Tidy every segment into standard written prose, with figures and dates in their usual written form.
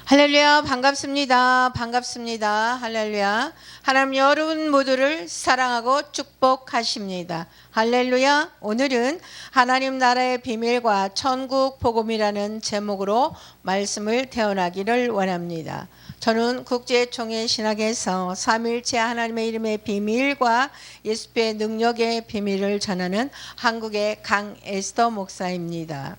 할렐루야, 반갑습니다. 반갑습니다. 할렐루야. 하나님 여러분 모두를 사랑하고 축복하십니다. 할렐루야. 오늘은 하나님 나라의 비밀과 천국 복음이라는 제목으로 말씀을 태어나기를 원합니다. 저는 국제총회 신학에서 삼위일체 하나님의 이름의 비밀과 예수의 능력의 비밀을 전하는 한국의 강에스더 목사입니다.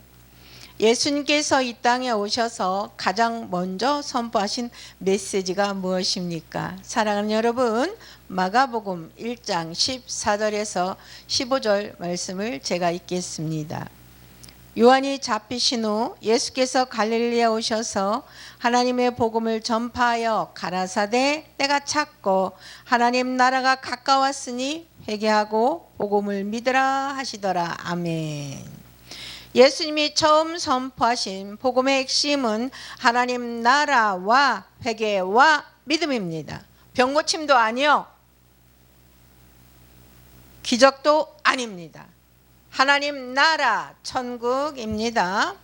예수님께서 이 땅에 오셔서 가장 먼저 선포하신 메시지가 무엇입니까? 사랑하는 여러분, 마가복음 1장 14절에서 15절 말씀을 제가 읽겠습니다. 요한이 잡히신 후 예수께서 갈릴리에 오셔서 하나님의 복음을 전파하여 가라사대 때가 찼고 하나님 나라가 가까웠으니 회개하고 복음을 믿으라 하시더라. 아멘. 예수님이 처음 선포하신 복음의 핵심은 하나님 나라와 회개와 믿음입니다. 병고침도 아니요, 기적도 아닙니다. 하나님 나라, 천국입니다.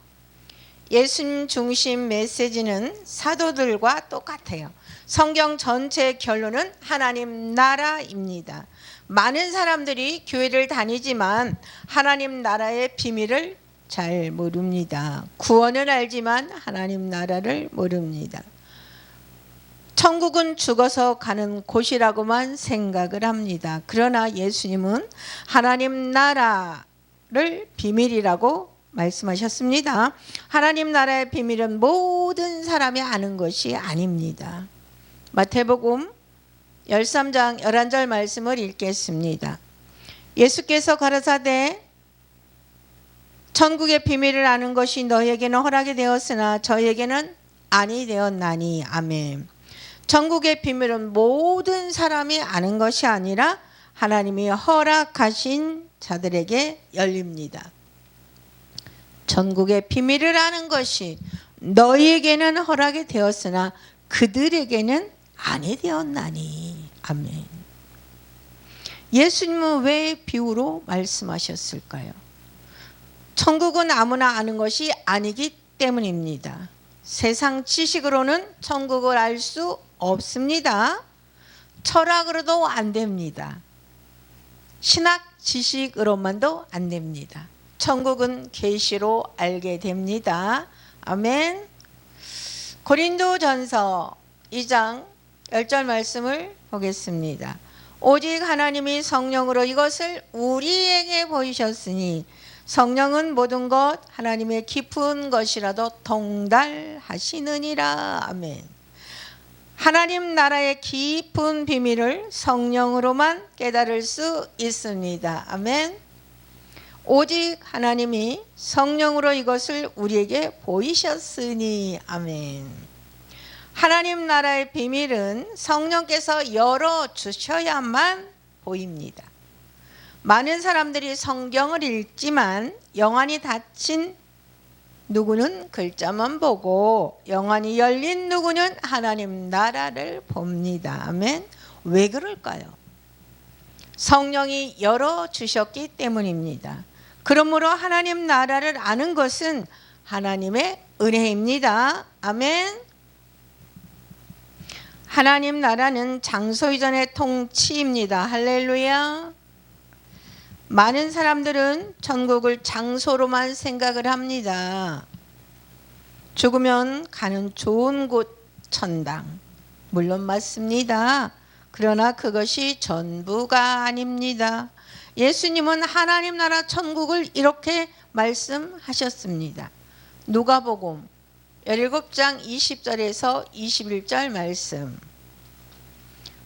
예수님 중심 메시지는 사도들과 똑같아요. 성경 전체의 결론은 하나님 나라입니다. 많은 사람들이 교회를 다니지만 하나님 나라의 비밀을 잘 모릅니다. 구원은 알지만 하나님 나라를 모릅니다. 천국은 죽어서 가는 곳이라고만 생각을 합니다. 그러나 예수님은 하나님 나라를 비밀이라고 말씀하셨습니다. 하나님 나라의 비밀은 모든 사람이 아는 것이 아닙니다. 마태복음 13장 11절 말씀을 읽겠습니다. 예수께서 가라사대 천국의 비밀을 아는 것이 너희에게는 허락이 되었으나 저희에게는 아니 되었나니. 아멘. 천국의 비밀은 모든 사람이 아는 것이 아니라 하나님이 허락하신 자들에게 열립니다. 천국의 비밀을 아는 것이 너희에게는 허락이 되었으나 그들에게는 아니 되었나니. 아멘. 예수님은 왜 비유로 말씀하셨을까요? 천국은 아무나 아는 것이 아니기 때문입니다. 세상 지식으로는 천국을 알 수 없습니다. 철학으로도 안 됩니다. 신학 지식으로만도 안 됩니다. 천국은 계시로 알게 됩니다. 아멘. 고린도전서 2장 10절 말씀을 보겠습니다. 오직 하나님이 성령으로 이것을 우리에게 보이셨으니 성령은 모든 것 하나님의 깊은 것이라도 통달하시느니라. 아멘. 하나님 나라의 깊은 비밀을 성령으로만 깨달을 수 있습니다. 아멘. 오직 하나님이 성령으로 이것을 우리에게 보이셨으니. 아멘. 하나님 나라의 비밀은 성령께서 열어주셔야만 보입니다. 많은 사람들이 성경을 읽지만 영안이 닫힌 누구는 글자만 보고 영안이 열린 누구는 하나님 나라를 봅니다. 아멘. 왜 그럴까요? 성령이 열어주셨기 때문입니다. 그러므로 하나님 나라를 아는 것은 하나님의 은혜입니다. 아멘. 하나님 나라는 장소 이전의 통치입니다. 할렐루야. 많은 사람들은 천국을 장소로만 생각을 합니다. 죽으면 가는 좋은 곳 천당. 물론 맞습니다. 그러나 그것이 전부가 아닙니다. 예수님은 하나님 나라 천국을 이렇게 말씀하셨습니다. 누가복음 17장 20절에서 21절 말씀.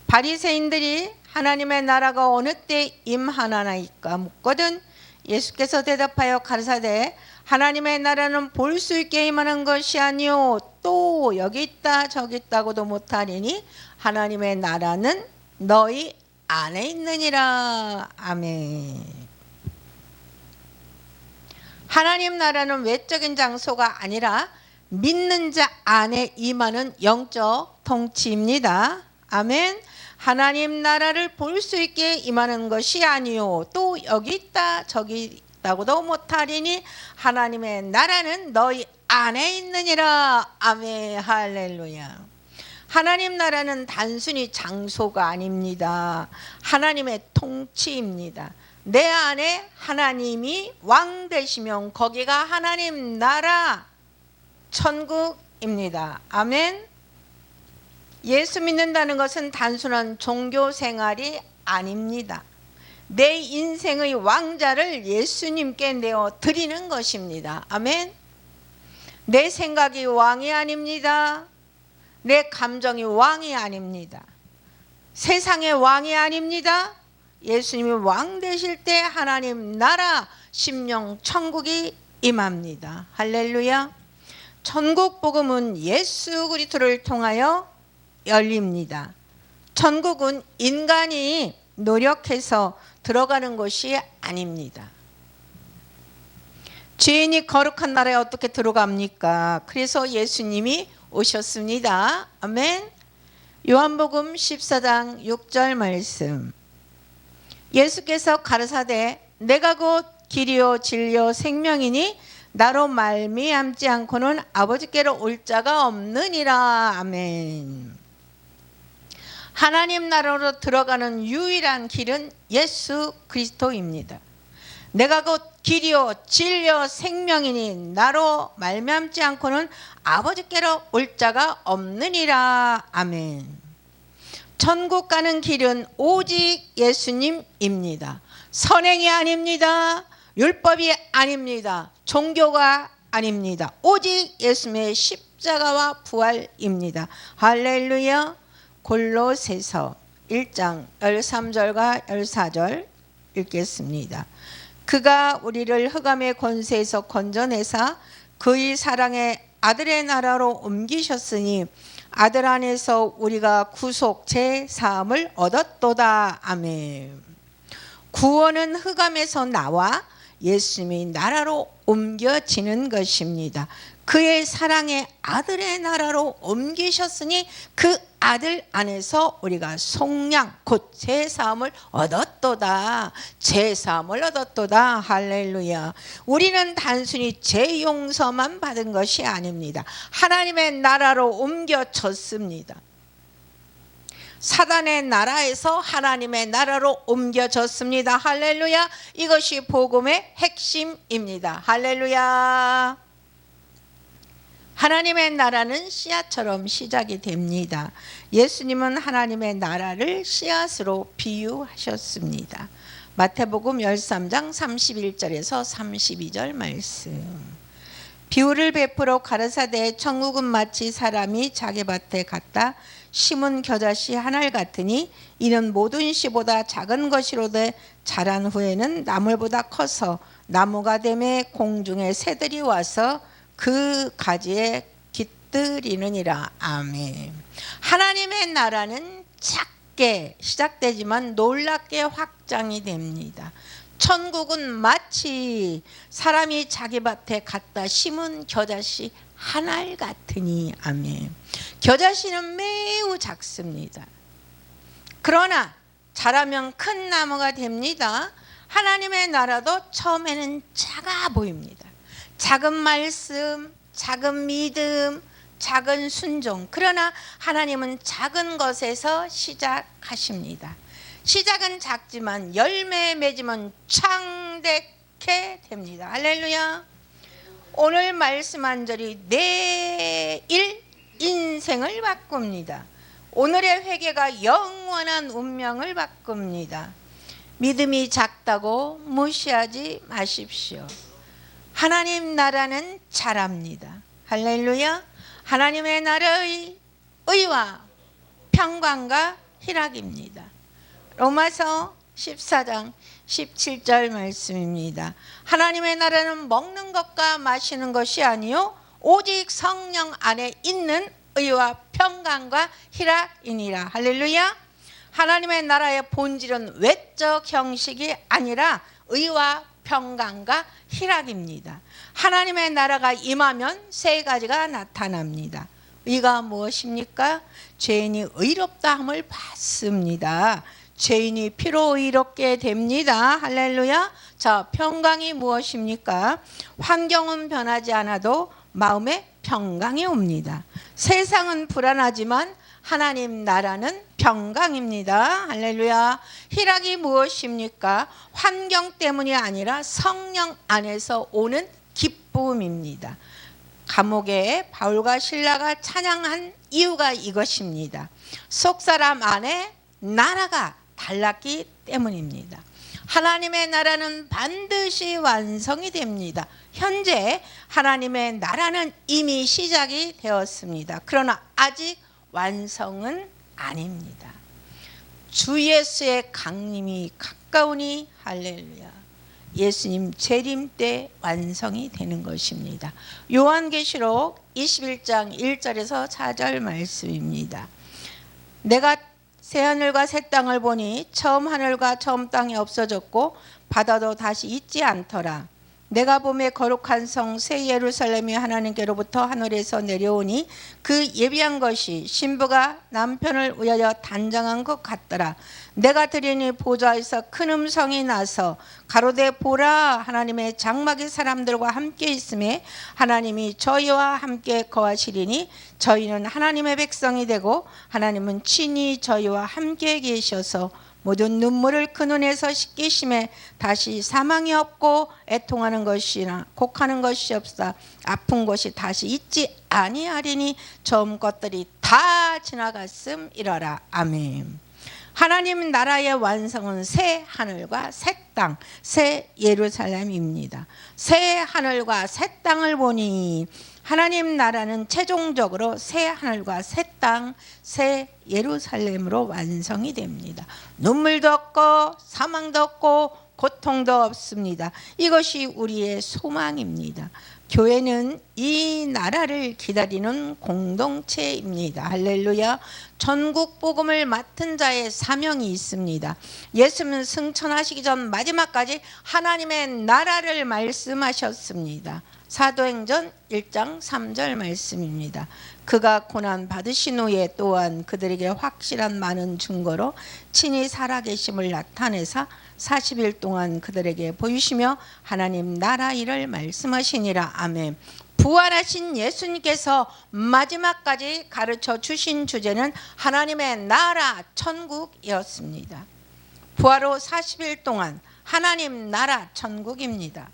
바리새인들이 하나님의 나라가 어느 때 임하나이까 묻거든 예수께서 대답하여 가라사대 하나님의 나라는 볼 수 있게 임하는 것이 아니요 또 여기 있다 저기 있다고도 못하리니 하나님의 나라는 너희 안에 있느니라. 아멘. 하나님 나라는 외적인 장소가 아니라 믿는 자 안에 임하는 영적 통치입니다. 아멘. 하나님 나라를 볼 수 있게 임하는 것이 아니요 또 여기 있다 저기 있다고도 못하리니 하나님의 나라는 너희 안에 있느니라. 아멘. 할렐루야. 하나님 나라는 단순히 장소가 아닙니다. 하나님의 통치입니다. 내 안에 하나님이 왕 되시면 거기가 하나님 나라 천국입니다. 아멘. 예수 믿는다는 것은 단순한 종교 생활이 아닙니다. 내 인생의 왕자를 예수님께 내어 드리는 것입니다. 아멘. 내 생각이 왕이 아닙니다. 내 감정이 왕이 아닙니다. 세상의 왕이 아닙니다. 예수님이 왕 되실 때 하나님 나라 심령 천국이 임합니다. 할렐루야. 천국 복음은 예수 그리스도를 통하여 열립니다. 천국은 인간이 노력해서 들어가는 것이 아닙니다. 죄인이 거룩한 나라에 어떻게 들어갑니까? 그래서 예수님이 오셨습니다. 아멘. 요한복음 14장 6절 말씀. 예수께서 가르사대 내가 곧 길이요 진리요 생명이니 나로 말미암지 않고는 아버지께로 올 자가 없느니라. 아멘. 하나님 나라로 들어가는 유일한 길은 예수 그리스도입니다. 내가 곧 길이요 진리요 생명이니 나로 말미암지 않고는 아버지께로 올 자가 없느니라. 아멘. 천국 가는 길은 오직 예수님입니다. 선행이 아닙니다. 율법이 아닙니다. 종교가 아닙니다. 오직 예수님의 십자가와 부활입니다. 할렐루야. 골로새서 1장 13절과 14절 읽겠습니다. 그가 우리를 흑암의 권세에서 건져내사 그의 사랑의 아들의 나라로 옮기셨으니 아들 안에서 우리가 구속 제사함을 얻었도다. 아멘. 구원은 흑암에서 나와 예수님의 나라로 옮겨지는 것입니다. 그의 사랑의 아들의 나라로 옮기셨으니 그 아들 안에서 우리가 속량 곧 제사함을 얻었도다. 제사함을 얻었도다. 할렐루야. 우리는 단순히 죄 용서만 받은 것이 아닙니다. 하나님의 나라로 옮겨졌습니다. 사단의 나라에서 하나님의 나라로 옮겨졌습니다. 할렐루야. 이것이 복음의 핵심입니다. 할렐루야. 하나님의 나라는 씨앗처럼 시작이 됩니다. 예수님은 하나님의 나라를 씨앗으로 비유하셨습니다. 마태복음 13장 31절에서 32절 말씀. 비유를 베풀어 가르사대 천국은 마치 사람이 자기 밭에 갔다 심은 겨자씨 한 알 같으니 이는 모든 씨보다 작은 것이로되 자란 후에는 나물보다 커서 나무가 되매 공중의 새들이 와서 그 가지에 깃들이느니라. 아멘. 하나님의 나라는 작게 시작되지만 놀랍게 확장이 됩니다. 천국은 마치 사람이 자기 밭에 갖다 심은 겨자씨 한 알 같으니. 아멘. 겨자씨는 매우 작습니다. 그러나 자라면 큰 나무가 됩니다. 하나님의 나라도 처음에는 작아 보입니다. 작은 말씀, 작은 믿음, 작은 순종. 그러나 하나님은 작은 것에서 시작하십니다. 시작은 작지만 열매 맺으면 창대케 됩니다. 할렐루야. 오늘 말씀 한 절이 내일 인생을 바꿉니다. 오늘의 회개가 영원한 운명을 바꿉니다. 믿음이 작다고 무시하지 마십시오. 하나님 나라는 자랍니다. 할렐루야. 하나님의 나라의 의와 평강과 희락입니다. 로마서 14장 17절 말씀입니다. 하나님의 나라는 먹는 것과 마시는 것이 아니요 오직 성령 안에 있는 의와 평강과 희락이니라. 할렐루야. 하나님의 나라의 본질은 외적 형식이 아니라 의와 평강과 희락입니다. 하나님의 나라가 임하면 세 가지가 나타납니다. 의가 무엇입니까? 죄인이 의롭다함을 받습니다. 죄인이 피로 의롭게 됩니다. 할렐루야. 자, 평강이 무엇입니까? 환경은 변하지 않아도 마음에 평강이 옵니다. 세상은 불안하지만 하나님 나라는 평강입니다. 할렐루야. 희락이 무엇입니까? 환경 때문이 아니라 성령 안에서 오는 기쁨입니다. 감옥에 바울과 실라가 찬양한 이유가 이것입니다. 속사람 안에 나라가 달랐기 때문입니다. 하나님의 나라는 반드시 완성이 됩니다. 현재 하나님의 나라는 이미 시작이 되었습니다. 그러나 아직 완성은 아닙니다. 주 예수의 강림이 가까우니 할렐루야. 예수님 재림 때 완성이 되는 것입니다. 요한계시록 21장 1절에서 4절 말씀입니다. 내가 새하늘과 새 땅을 보니 처음 하늘과 처음 땅이 없어졌고 바다도 다시 있지 않더라. 내가 봄에 거룩한 성 새 예루살렘이 하나님께로부터 하늘에서 내려오니 그 예비한 것이 신부가 남편을 위하여 단장한 것 같더라. 내가 들으니 보좌에서 큰 음성이 나서 가로되 보라, 하나님의 장막이 사람들과 함께 있음에 하나님이 저희와 함께 거하시리니 저희는 하나님의 백성이 되고 하나님은 친히 저희와 함께 계셔서 모든 눈물을 그 눈에서 씻기심에 다시 사망이 없고 애통하는 것이나 곡하는 것이 없사 아픈 것이 다시 있지 아니하리니 처음 것들이 다 지나갔음이러라. 아멘. 하나님 나라의 완성은 새 하늘과 새 땅, 새 예루살렘입니다. 새 하늘과 새 땅을 보니 하나님 나라는 최종적으로 새 하늘과 새 땅, 새 예루살렘으로 완성이 됩니다. 눈물도 없고 사망도 없고 고통도 없습니다. 이것이 우리의 소망입니다. 교회는 이 나라를 기다리는 공동체입니다. 할렐루야. 전국 복음을 맡은 자의 사명이 있습니다. 예수님은 승천하시기 전 마지막까지 하나님의 나라를 말씀하셨습니다. 사도행전 1장 3절 말씀입니다. 그가 고난 받으신 후에 또한 그들에게 확실한 많은 증거로 친히 살아계심을 나타내사 40일 동안 그들에게 보이시며 하나님 나라 일을 말씀하시니라. 아멘. 부활하신 예수님께서 마지막까지 가르쳐 주신 주제는 하나님의 나라 천국이었습니다. 부활 후 40일 동안 하나님 나라 천국입니다.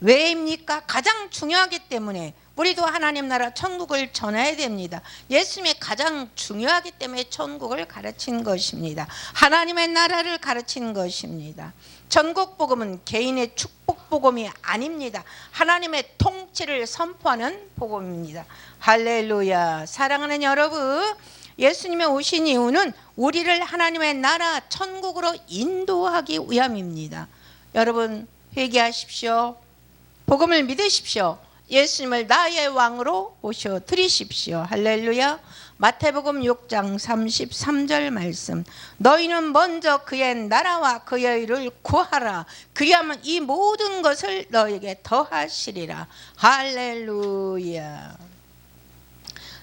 왜입니까? 가장 중요하기 때문에 우리도 하나님 나라 천국을 전해야 됩니다. 예수님이 가장 중요하기 때문에 천국을 가르친 것입니다. 하나님의 나라를 가르친 것입니다. 전국 복음은 개인의 축복 복음이 아닙니다. 하나님의 통치를 선포하는 복음입니다. 할렐루야. 사랑하는 여러분, 예수님의 오신 이유는 우리를 하나님의 나라 천국으로 인도하기 위함입니다. 여러분 회개하십시오. 복음을 믿으십시오. 예수님을 나의 왕으로 모셔드리십시오. 할렐루야. 마태복음 6장 33절 말씀. 너희는 먼저 그의 나라와 그의 의를 구하라. 그리하면 이 모든 것을 너에게 더하시리라. 할렐루야.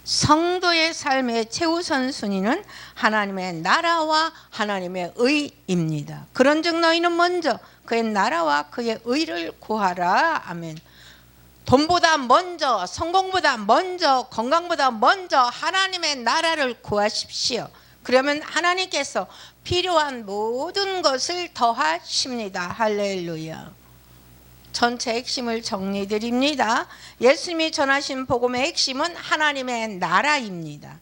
성도의 삶의 최우선 순위는 하나님의 나라와 하나님의 의입니다. 그런즉 너희는 먼저 그의 나라와 그의 의를 구하라. 아멘. 돈보다 먼저, 성공보다 먼저, 건강보다 먼저 하나님의 나라를 구하십시오. 그러면 하나님께서 필요한 모든 것을 더하십니다. 할렐루야. 전체 핵심을 정리드립니다. 예수님이 전하신 복음의 핵심은 하나님의 나라입니다.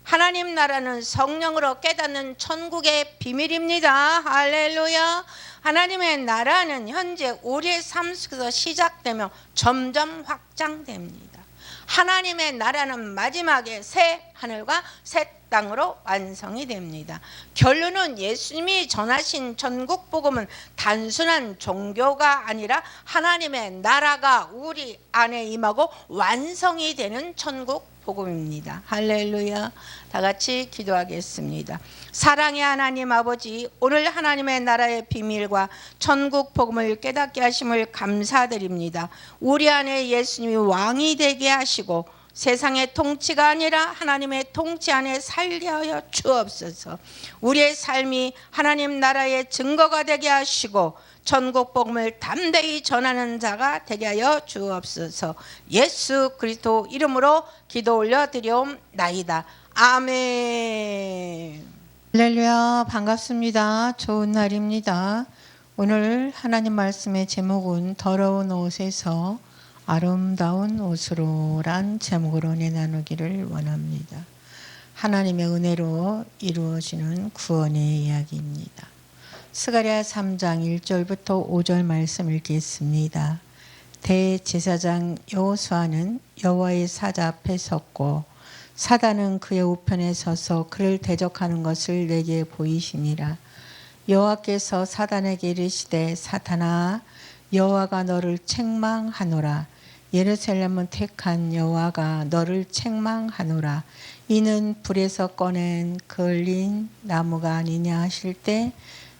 하나님 나라는 성령으로 깨닫는 천국의 비밀입니다. 할렐루야. 하나님의 나라는 현재 우리의 삶 속에서 시작되며 점점 확장됩니다. 하나님의 나라는 마지막에 새 하늘과 새 땅으로 완성이 됩니다. 결론은 예수님이 전하신 전국 복음은 단순한 종교가 아니라 하나님의 나라가 우리 안에 임하고 완성이 되는 천국 복음입니다. 할렐루야. 다 같이 기도하겠습니다. 사랑의 하나님 아버지, 오늘 하나님의 나라의 비밀과 천국 복음을 깨닫게 하심을 감사드립니다. 우리 안에 예수님이 왕이 되게 하시고 세상의 통치가 아니라 하나님의 통치 안에 살게 하여 주옵소서. 우리의 삶이 하나님 나라의 증거가 되게 하시고 천국 복음을 담대히 전하는 자가 되게 하여 주옵소서. 예수 그리스도 이름으로 기도 올려드리옵나이다. 아멘. 할렐루야, 반갑습니다. 좋은 날입니다. 오늘 하나님 말씀의 제목은 더러운 옷에서 아름다운 옷으로 란 제목으로 은혜 나누기를 원합니다. 하나님의 은혜로 이루어지는 구원의 이야기입니다. 스가랴 3장 1절부터 5절 말씀 읽겠습니다. 대제사장 여호수아는 여호와의 사자 앞에 섰고 사단은 그의 우편에 서서 그를 대적하는 것을 내게 보이시니라. 여호와께서 사단에게 이르시되 사탄아 여호와가 너를 책망하노라. 예루살렘은 택한 여호와가 너를 책망하노라. 이는 불에서 꺼낸 그을린 나무가 아니냐 하실 때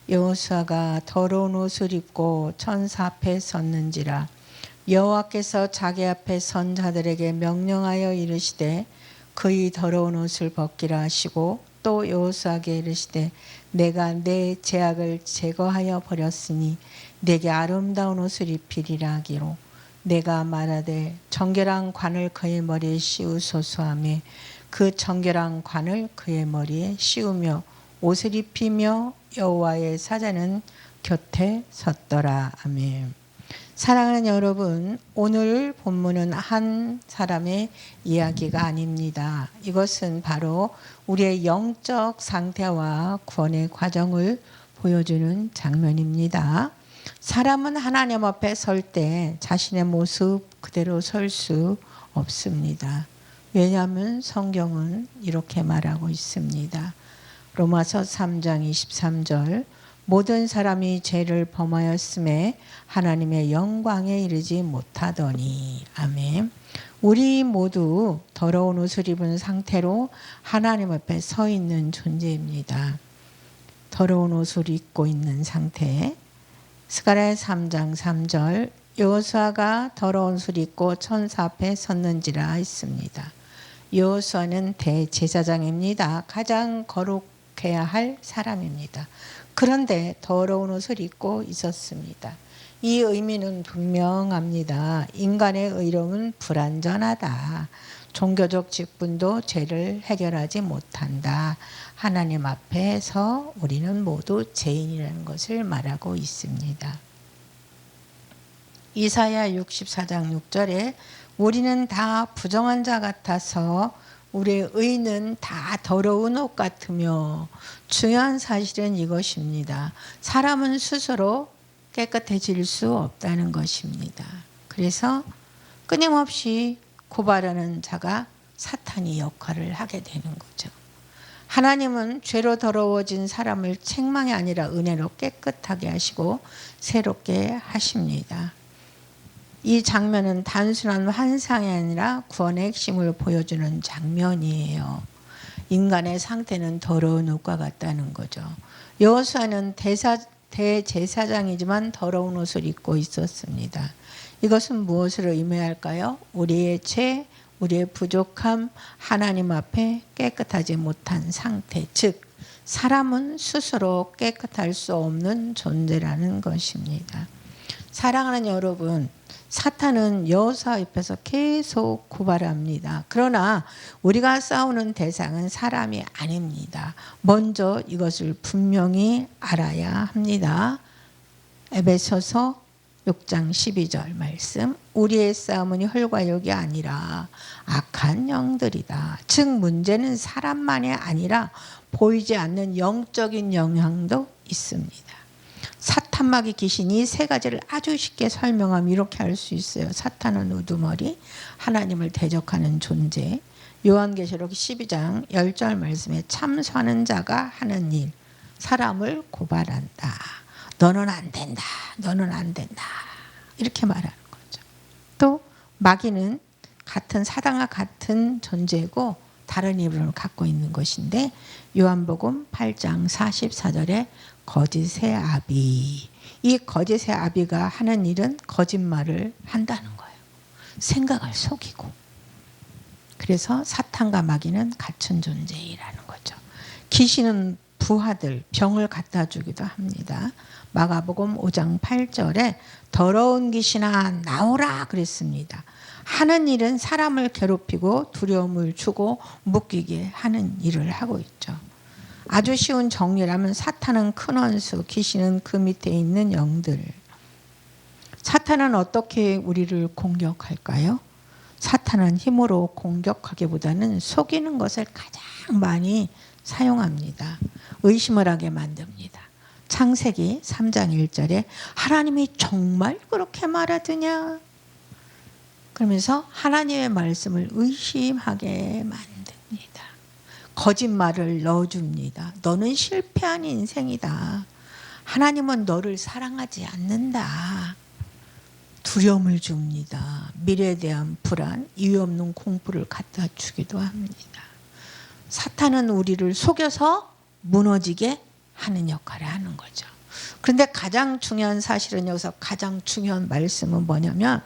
여호수아가 더러운 옷을 입고 천사 앞에 섰는지라. 여호와께서 자기 앞에 선 자들에게 명령하여 이르시되 그의 더러운 옷을 벗기라 하시고 또 여호수아에게 이르시되 내가 내 죄악을 제거하여 버렸으니 내게 아름다운 옷을 입히리라 하기로 내가 말하되 정결한 관을 그의 머리에 씌우소서 하며 그 정결한 관을 그의 머리에 씌우며 옷을 입히며 여호와의 사자는 곁에 섰더라. 아멘. 사랑하는 여러분, 오늘 본문은 한 사람의 이야기가 아닙니다. 이것은 바로 우리의 영적 상태와 구원의 과정을 보여주는 장면입니다. 사람은 하나님 앞에 설 때 자신의 모습 그대로 설 수 없습니다. 왜냐하면 성경은 이렇게 말하고 있습니다. 로마서 3장 23절 모든 사람이 죄를 범하였음에 하나님의 영광에 이르지 못하더니. 아멘. 우리 모두 더러운 옷을 입은 상태로 하나님 앞에 서 있는 존재입니다. 더러운 옷을 입고 있는 상태. 스가랴 3장 3절 여호수아가 더러운 옷을 입고 천사 앞에 섰는지라 했습니다. 여호수아는 대제사장입니다. 가장 거룩해야 할 사람입니다. 그런데 더러운 옷을 입고 있었습니다. 이 의미는 분명합니다. 인간의 의로움은 불완전하다. 종교적 직분도 죄를 해결하지 못한다. 하나님 앞에서 우리는 모두 죄인이라는 것을 말하고 있습니다. 이사야 64장 6절에 우리는 다 부정한 자 같아서 우리의 의는 다 더러운 옷 같으며, 중요한 사실은 이것입니다. 사람은 스스로 깨끗해질 수 없다는 것입니다. 그래서 끊임없이 고발하는 자가 사탄이 역할을 하게 되는 거죠. 하나님은 죄로 더러워진 사람을 책망이 아니라 은혜로 깨끗하게 하시고 새롭게 하십니다. 이 장면은 단순한 환상이 아니라 구원의 핵심을 보여주는 장면이에요. 인간의 상태는 더러운 옷과 같다는 거죠. 여호수아는 대제사장이지만 더러운 옷을 입고 있었습니다. 이것은 무엇을 의미할까요? 우리의 죄, 우리의 부족함, 하나님 앞에 깨끗하지 못한 상태, 즉 사람은 스스로 깨끗할 수 없는 존재라는 것입니다. 사랑하는 여러분, 사탄은 여호수아 옆에서 계속 고발합니다. 그러나 우리가 싸우는 대상은 사람이 아닙니다. 먼저 이것을 분명히 알아야 합니다. 에베소서 6장 12절 말씀. 우리의 싸움은 혈과 육이 아니라 악한 영들이다. 즉 문제는 사람만이 아니라 보이지 않는 영적인 영향도 있습니다. 사탄마귀 귀신이 세 가지를 아주 쉽게 설명하면 이렇게 할 수 있어요. 사탄은 우두머리, 하나님을 대적하는 존재. 요한계시록 12장 10절 말씀에 참선하는 자가 하는 일, 사람을 고발한다. 너는 안 된다. 너는 안 된다. 이렇게 말하는 거죠. 또 마귀는 같은 사단과 같은 존재고 다른 이름을 갖고 있는 것인데 요한복음 8장 44절에 거짓의 아비. 이 거짓의 아비가 하는 일은 거짓말을 한다는 거예요. 생각을 속이고. 그래서 사탄과 마귀는 같은 존재라는 거죠. 귀신은 부하들 병을 갖다 주기도 합니다. 마가복음 5장 8절에 더러운 귀신아 나오라 그랬습니다. 하는 일은 사람을 괴롭히고 두려움을 주고 묶이게 하는 일을 하고 있죠. 아주 쉬운 정리라면 사탄은 큰 원수, 귀신은 그 밑에 있는 영들. 사탄은 어떻게 우리를 공격할까요? 사탄은 힘으로 공격하기보다는 속이는 것을 가장 많이 사용합니다. 의심을 하게 만듭니다. 창세기 3장 1절에 하나님이 정말 그렇게 말하더냐? 그러면서 하나님의 말씀을 의심하게 만듭니다. 거짓말을 넣어줍니다. 너는 실패한 인생이다. 하나님은 너를 사랑하지 않는다. 두려움을 줍니다. 미래에 대한 불안, 이유 없는 공포를 갖다 주기도 합니다. 사탄은 우리를 속여서 무너지게 하는 역할을 하는 거죠. 그런데 가장 중요한 사실은 여기서 가장 중요한 말씀은 뭐냐면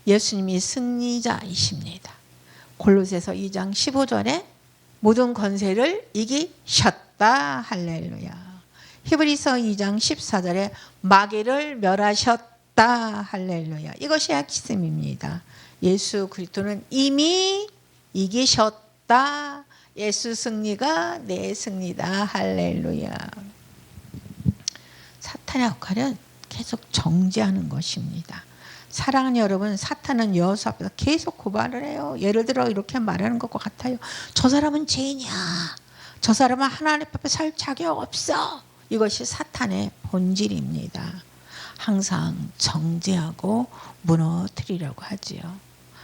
예수님이 승리자이십니다. 골로새서 2장 15절에 모든 권세를 이기셨다. 할렐루야. 히브리서 2장 14절에 마귀를 멸하셨다. 할렐루야. 이것이 핵심입니다. 예수 그리스도는 이미 이기셨다. 예수 승리가 내 승리다. 할렐루야. 사탄의 역할은 계속 정죄하는 것입니다. 사랑하는 여러분, 사탄은 여호수 앞에서 계속 고발을 해요. 예를 들어 이렇게 말하는 것과 같아요. 저 사람은 죄인이야. 저 사람은 하나님 앞에 살 자격 없어. 이것이 사탄의 본질입니다. 항상 정죄하고 무너뜨리려고 하지요.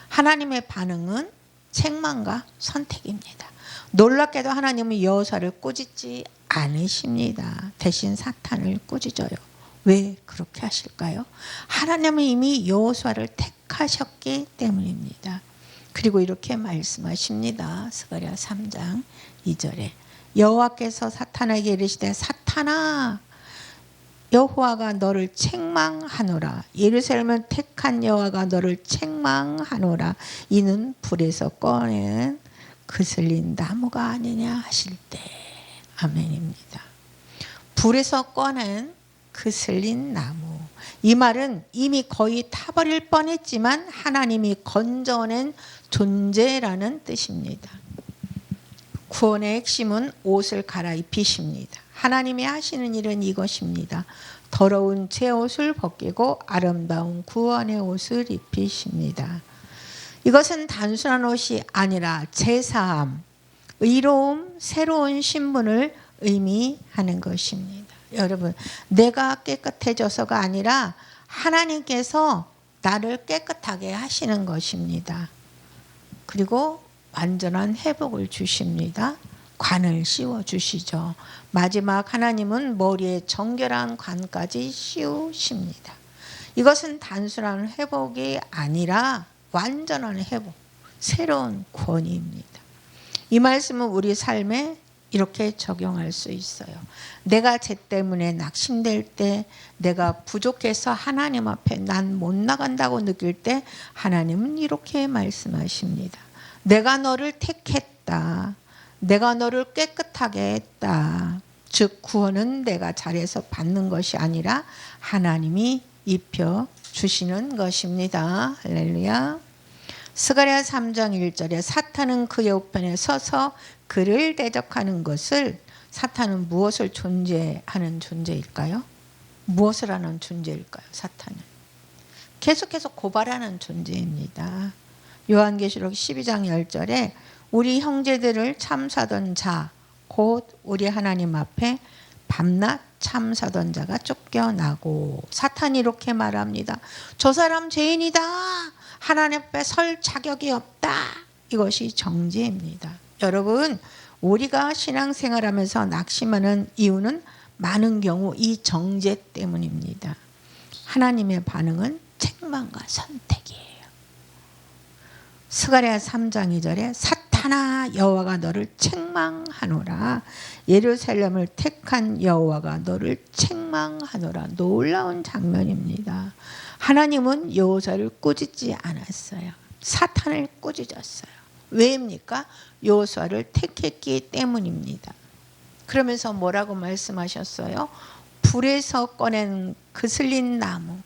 하나님의 반응은 책망과 선택입니다. 놀랍게도 하나님은 여호수아를 꾸짖지 않으십니다. 대신 사탄을 꾸짖어요. 왜 그렇게 하실까요? 하나님은 이미 여호수아를 택하셨기 때문입니다. 그리고 이렇게 말씀하십니다. 스가랴 3장 2절에 여호와께서 사탄에게 이르시되 사탄아 여호와가 너를 책망하노라. 예루살렘을 택한 여호와가 너를 책망하노라. 이는 불에서 꺼낸 그슬린 나무가 아니냐 하실 때 아멘입니다. 불에서 꺼낸 그슬린 나무. 이 말은 이미 거의 타버릴 뻔했지만 하나님이 건져낸 존재라는 뜻입니다. 구원의 핵심은 옷을 갈아입히십니다. 하나님이 하시는 일은 이것입니다. 더러운 제 옷을 벗기고 아름다운 구원의 옷을 입히십니다. 이것은 단순한 옷이 아니라 제사함, 의로움, 새로운 신분을 의미하는 것입니다. 여러분, 내가 깨끗해져서가 아니라 하나님께서 나를 깨끗하게 하시는 것입니다. 그리고 완전한 회복을 주십니다. 관을 씌워 주시죠. 마지막 하나님은 머리에 정결한 관까지 씌우십니다. 이것은 단순한 회복이 아니라 완전한 회복, 새로운 권위입니다. 이 말씀은 우리 삶에 이렇게 적용할 수 있어요. 내가 죄 때문에 낙심될 때, 내가 부족해서 하나님 앞에 난 못 나간다고 느낄 때 하나님은 이렇게 말씀하십니다. 내가 너를 택했다. 내가 너를 깨끗하게 했다. 즉 구원은 내가 잘해서 받는 것이 아니라 하나님이 입혀 주시는 것입니다. 할렐루야. 스가랴 3장 1절에 사탄은 그의 우편에 서서 그를 대적하는 것을, 사탄은 무엇을 존재하는 존재일까요? 무엇을 하는 존재일까요? 사탄은 계속해서 고발하는 존재입니다. 요한계시록 12장 10절에 우리 형제들을 참사던 자, 곧 우리 하나님 앞에 밤낮 참사던 자가 쫓겨나고, 사탄이 이렇게 말합니다. 저 사람 죄인이다. 하나님 앞에 설 자격이 없다. 이것이 정죄입니다. 여러분, 우리가 신앙생활하면서 낙심하는 이유는 많은 경우 이 정죄 때문입니다. 하나님의 반응은 책망과 선택이에요. 스가랴 3장 2절에 사탄아 여호와가 너를 책망하노라. 예루살렘을 택한 여호와가 너를 책망하노라. 놀라운 장면입니다. 하나님은 여호수아를 꾸짖지 않았어요. 사탄을 꾸짖었어요. 왜입니까? 여호수아를 택했기 때문입니다. 그러면서 뭐라고 말씀하셨어요? 불에서 꺼낸 그슬린 나무.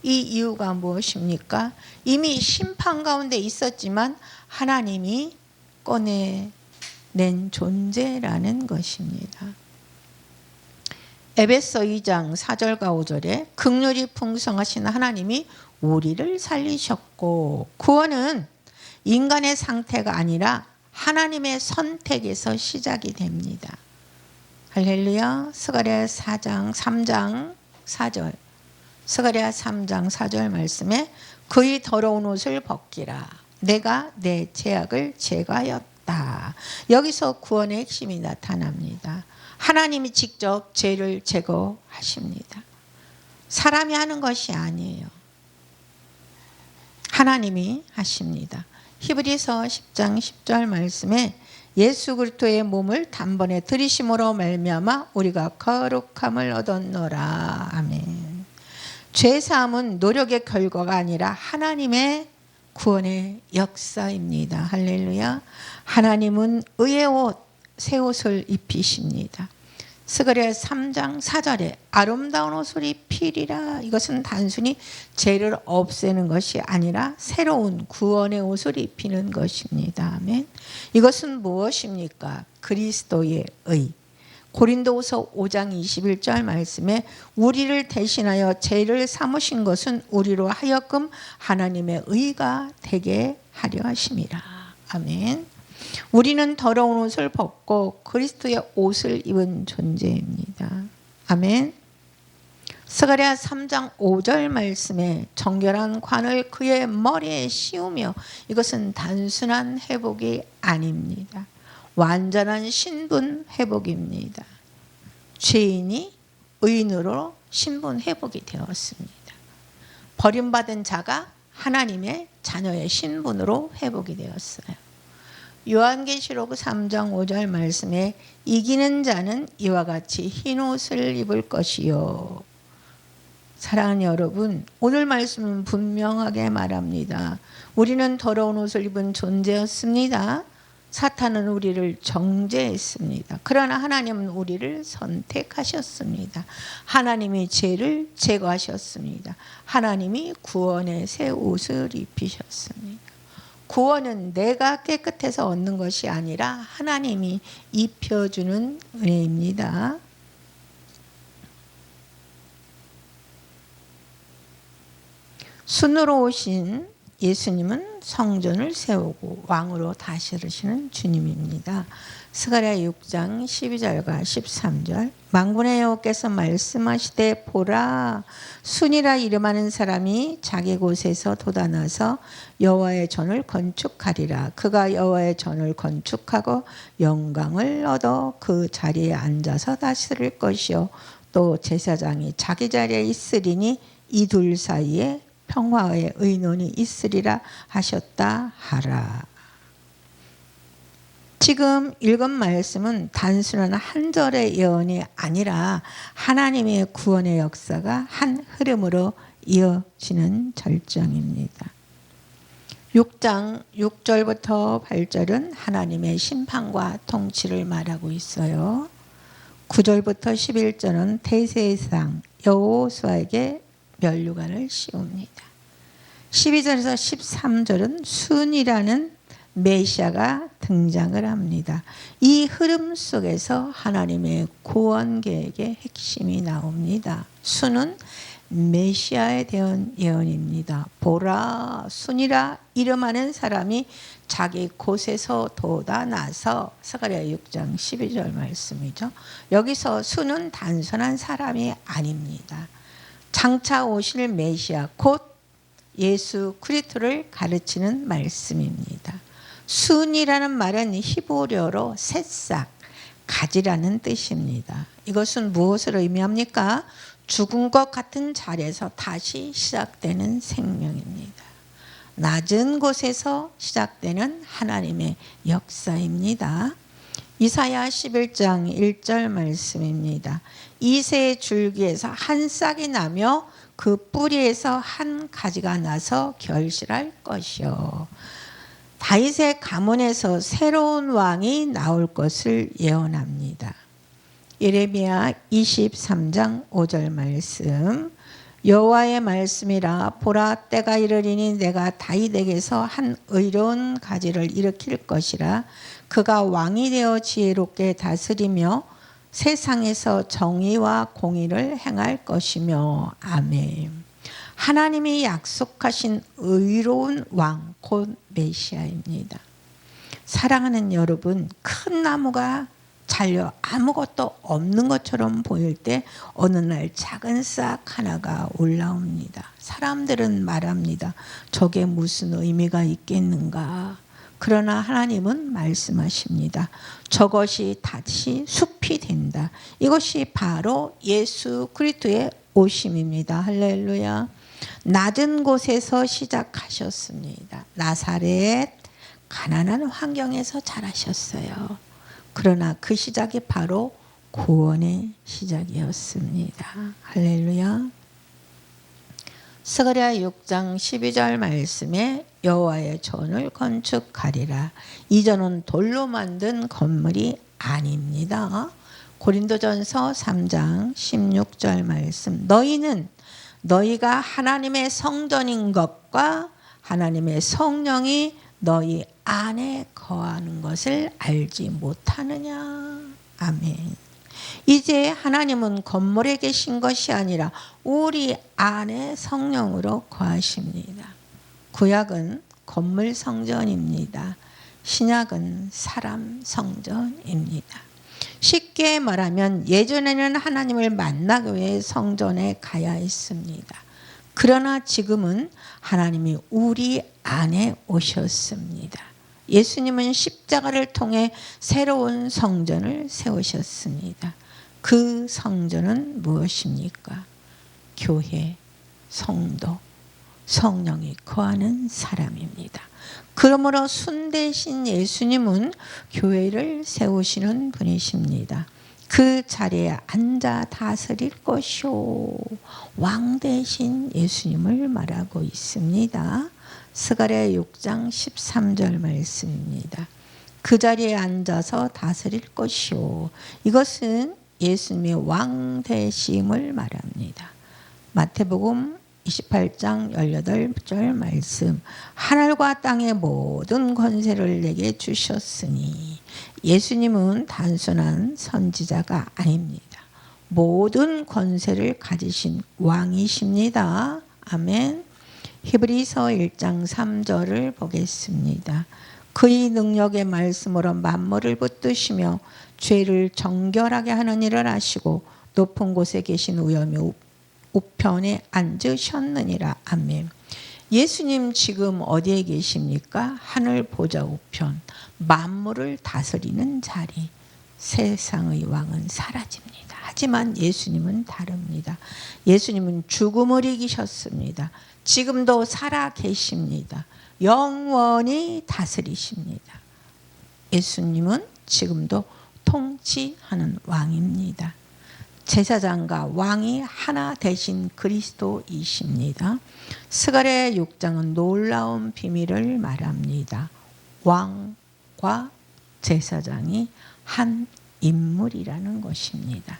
이 이유가 무엇입니까? 이미 심판 가운데 있었지만 하나님이 꺼내낸 존재라는 것입니다. 에베소 2장 4절과 5절에 긍휼이 풍성하신 하나님이 우리를 살리셨고, 구원은 인간의 상태가 아니라 하나님의 선택에서 시작이 됩니다. 할렐루야. 스가랴 3장 4절. 스가랴 3장 4절 말씀에 그의 더러운 옷을 벗기라. 내가 내 죄악을 제거하였다. 여기서 구원의 핵심이 나타납니다. 하나님이 직접 죄를 제거하십니다. 사람이 하는 것이 아니에요. 하나님이 하십니다. 히브리서 10장 10절 말씀에 예수 그리스도의 몸을 단번에 들이심으로 말미암아 우리가 거룩함을 얻었노라. 아멘. 죄사함은 노력의 결과가 아니라 하나님의 구원의 역사입니다. 할렐루야. 하나님은 의의 옷, 새 옷을 입히십니다. 스가랴 3장 4절에 아름다운 옷을 입히리라. 이것은 단순히 죄를 없애는 것이 아니라 새로운 구원의 옷을 입히는 것입니다. 아멘. 이것은 무엇입니까? 그리스도의 의. 고린도후서 5장 21절 말씀에 우리를 대신하여 죄를 삼으신 것은 우리로 하여금 하나님의 의가 되게 하려 하심이라. 아멘. 우리는 더러운 옷을 벗고 그리스도의 옷을 입은 존재입니다. 아멘. 스가랴 3장 5절 말씀에 정결한 관을 그의 머리에 씌우며, 이것은 단순한 회복이 아닙니다. 완전한 신분 회복입니다. 죄인이 의인으로 신분 회복이 되었습니다. 버림받은 자가 하나님의 자녀의 신분으로 회복이 되었어요. 요한계시록 3장 5절 말씀에 이기는 자는 이와 같이 흰 옷을 입을 것이요. 사랑하는 여러분, 오늘 말씀은 분명하게 말합니다. 우리는 더러운 옷을 입은 존재였습니다. 사탄은 우리를 정죄했습니다. 그러나 하나님은 우리를 선택하셨습니다. 하나님이 죄를 제거하셨습니다. 하나님이 구원의 새 옷을 입히셨습니다. 구원은 내가 깨끗해서 얻는 것이 아니라 하나님이 입혀주는 은혜입니다. 순으로 오신 예수님은 성전을 세우고 왕으로 다스리시는 주님입니다. 스가랴 6장 12절과 13절 만군의 여호와께서 말씀하시되 보라, 순이라 이름하는 사람이 자기 곳에서 돋아나서 여호와의 전을 건축하리라. 그가 여호와의 전을 건축하고 영광을 얻어 그 자리에 앉아서 다스릴 것이요 또 제사장이 자기 자리에 있으리니 이 둘 사이에 평화의 의논이 있으리라 하셨다 하라. 지금 읽은 말씀은 단순한 한 절의 예언이 아니라 하나님의 구원의 역사가 한 흐름으로 이어지는 절정입니다. 6장 6절부터 8절은 하나님의 심판과 통치를 말하고 있어요. 9절부터 11절은 대제사장 여호수아에게 면류관을 씌웁니다. 12절에서 13절은 순이라는 메시아가 등장을 합니다. 이 흐름 속에서 하나님의 구원 계획의 핵심이 나옵니다. 순은 메시아에 대한 예언입니다. 보라, 순이라 이름하는 사람이 자기 곳에서 돋아나서, 스가랴 6장 12절 말씀이죠. 여기서 순은 단순한 사람이 아닙니다. 장차 오실 메시아 곧 예수 그리스도를 가르치는 말씀입니다. 순이라는 말은 히브리어로 새싹, 가지라는 뜻입니다. 이것은 무엇을 의미합니까? 죽은 것 같은 자리에서 다시 시작되는 생명입니다. 낮은 곳에서 시작되는 하나님의 역사입니다. 이사야 11장 1절 말씀입니다. 이새의 줄기에서 한 싹이 나며 그 뿌리에서 한 가지가 나서 결실할 것이요. 다윗의 가문에서 새로운 왕이 나올 것을 예언합니다. 예레미야 23장 5절 말씀. 여호와의 말씀이라 보라 때가 이르리니 내가 다윗에게서 한 의로운 가지를 일으킬 것이라. 그가 왕이 되어 지혜롭게 다스리며 세상에서 정의와 공의를 행할 것이며. 아멘. 하나님이 약속하신 의로운 왕 곧 메시아입니다. 사랑하는 여러분, 큰 나무가 잘려 아무것도 없는 것처럼 보일 때 어느 날 작은 싹 하나가 올라옵니다. 사람들은 말합니다. 저게 무슨 의미가 있겠는가? 그러나 하나님은 말씀하십니다. 저것이 다시 숲이 된다. 이것이 바로 예수 그리스도의 오심입니다. 할렐루야. 낮은 곳에서 시작하셨습니다. 나사렛 가난한 환경에서 자라셨어요. 그러나 그 시작이 바로 구원의 시작이었습니다. 할렐루야. 스가랴 6장 12절 말씀에 여호와의 전을 건축하리라. 이 전은 돌로 만든 건물이 아닙니다. 고린도전서 3장 16절 말씀. 너희는 너희가 하나님의 성전인 것과 하나님의 성령이 너희 안에 거하는 것을 알지 못하느냐. 아멘. 이제 하나님은 건물에 계신 것이 아니라 우리 안에 성령으로 거하십니다. 구약은 건물 성전입니다. 신약은 사람 성전입니다. 쉽게 말하면 예전에는 하나님을 만나기 위해 성전에 가야 했습니다. 그러나 지금은 하나님이 우리 안에 오셨습니다. 예수님은 십자가를 통해 새로운 성전을 세우셨습니다. 그 성전은 무엇입니까? 교회, 성도, 성령이 거하는 사람입니다. 그러므로 순대신 예수님은 교회를 세우시는 분이십니다. 그 자리에 앉아 다스릴 것이오. 왕 대신 예수님을 말하고 있습니다. 스가랴 6장 13절 말씀입니다. 그 자리에 앉아서 다스릴 것이오. 이것은 예수님의 왕 되심을 말합니다. 마태복음 28장 18절 말씀. 하늘과 땅의 모든 권세를 내게 주셨으니. 예수님은 단순한 선지자가 아닙니다. 모든 권세를 가지신 왕이십니다. 아멘. 히브리서 1장 3절을 보겠습니다. 그의 능력의 말씀으로 만물을 붙드시며 죄를 정결하게 하는 일을 하시고 높은 곳에 계신 우염의 우편에 앉으셨느니라. 아멘. 예수님 지금 어디에 계십니까? 하늘 보좌 우편, 만물을 다스리는 자리. 세상의 왕은 사라집니다. 하지만 예수님은 다릅니다. 예수님은 죽음을 이기셨습니다. 지금도 살아 계십니다. 영원히 다스리십니다. 예수님은 지금도 통치하는 왕입니다. 제사장과 왕이 하나 되신 그리스도이십니다. 스가랴 6장은 놀라운 비밀을 말합니다. 왕과 제사장이 한 인물이라는 것입니다.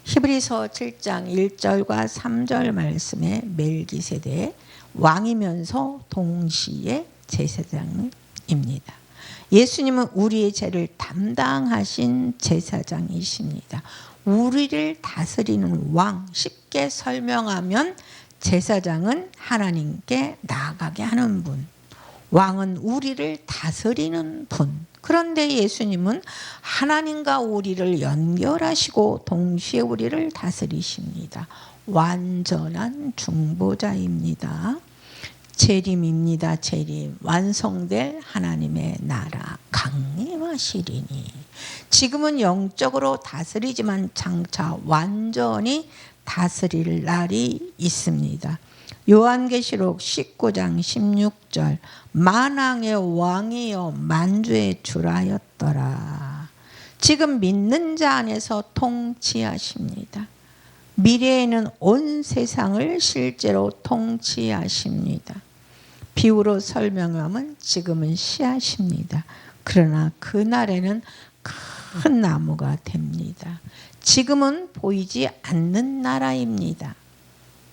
히브리서 7장 1절과 3절 말씀에 멜기세덱 왕이면서 동시에 제사장입니다. 예수님은 우리의 죄를 담당하신 제사장이십니다. 우리를 다스리는 왕, 쉽게 설명하면 제사장은 하나님께 나아가게 하는 분, 왕은 우리를 다스리는 분. 그런데 예수님은 하나님과 우리를 연결하시고 동시에 우리를 다스리십니다. 완전한 중보자입니다. 재림입니다. 재림. 완성될 하나님의 나라 강림하시리니. 지금은 영적으로 다스리지만 장차 완전히 다스릴 날이 있습니다. 요한계시록 19장 16절 만왕의 왕이여 만주의 주라였더라. 지금 믿는 자 안에서 통치하십니다. 미래에는 온 세상을 실제로 통치하십니다. 비유로 설명하면 지금은 씨앗입니다. 그러나 그날에는 큰 나무가 됩니다. 지금은 보이지 않는 나라입니다.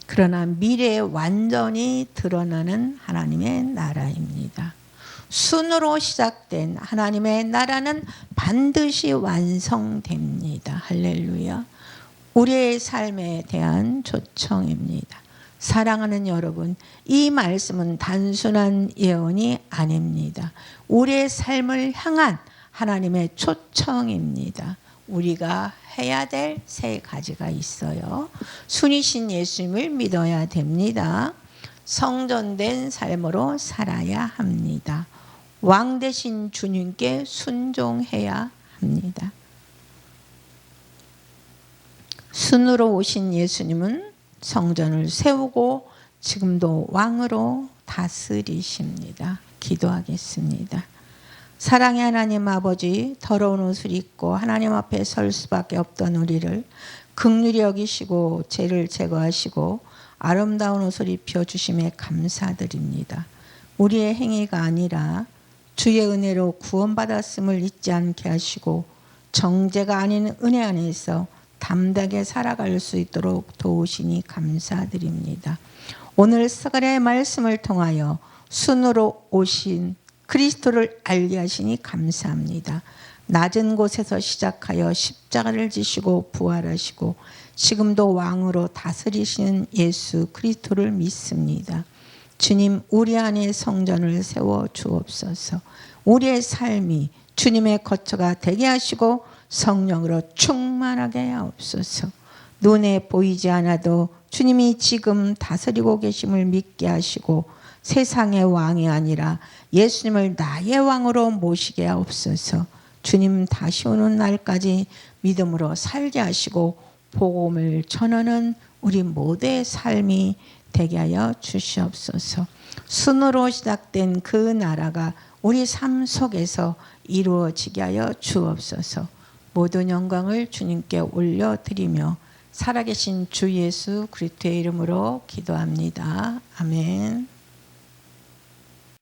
그러나 미래에 완전히 드러나는 하나님의 나라입니다. 순으로 시작된 하나님의 나라는 반드시 완성됩니다. 할렐루야. 우리의 삶에 대한 초청입니다. 사랑하는 여러분, 이 말씀은 단순한 예언이 아닙니다. 우리의 삶을 향한 하나님의 초청입니다. 우리가 해야 될 세 가지가 있어요. 순이신 예수님을 믿어야 됩니다. 성전된 삶으로 살아야 합니다. 왕 되신 주님께 순종해야 합니다. 순으로 오신 예수님은 성전을 세우고 지금도 왕으로 다스리십니다. 기도하겠습니다. 사랑의 하나님 아버지, 더러운 옷을 입고 하나님 앞에 설 수밖에 없던 우리를 긍휼히 여기시고 죄를 제거하시고 아름다운 옷을 입혀주심에 감사드립니다. 우리의 행위가 아니라 주의 은혜로 구원받았음을 잊지 않게 하시고 정죄가 아닌 은혜 안에서 담대하게 살아갈 수 있도록 도우시니 감사드립니다. 오늘 스가랴의 말씀을 통하여 순으로 오신 그리스도를 알게 하시니 감사합니다. 낮은 곳에서 시작하여 십자가를 지시고 부활하시고 지금도 왕으로 다스리시는 예수 그리스도를 믿습니다. 주님, 우리 안에 성전을 세워 주옵소서. 우리의 삶이 주님의 거처가 되게 하시고 성령으로 충만하게 하옵소서. 눈에 보이지 않아도 주님이 지금 다스리고 계심을 믿게 하시고 세상의 왕이 아니라 예수님을 나의 왕으로 모시게 하옵소서. 주님 다시 오는 날까지 믿음으로 살게 하시고 복음을 전하는 우리 모두의 삶이 되게 하여 주시옵소서. 순으로 시작된 그 나라가 우리 삶 속에서 이루어지게 하여 주옵소서. 모든 영광을 주님께 올려드리며 살아계신 주 예수 그리스도의 이름으로 기도합니다. 아멘.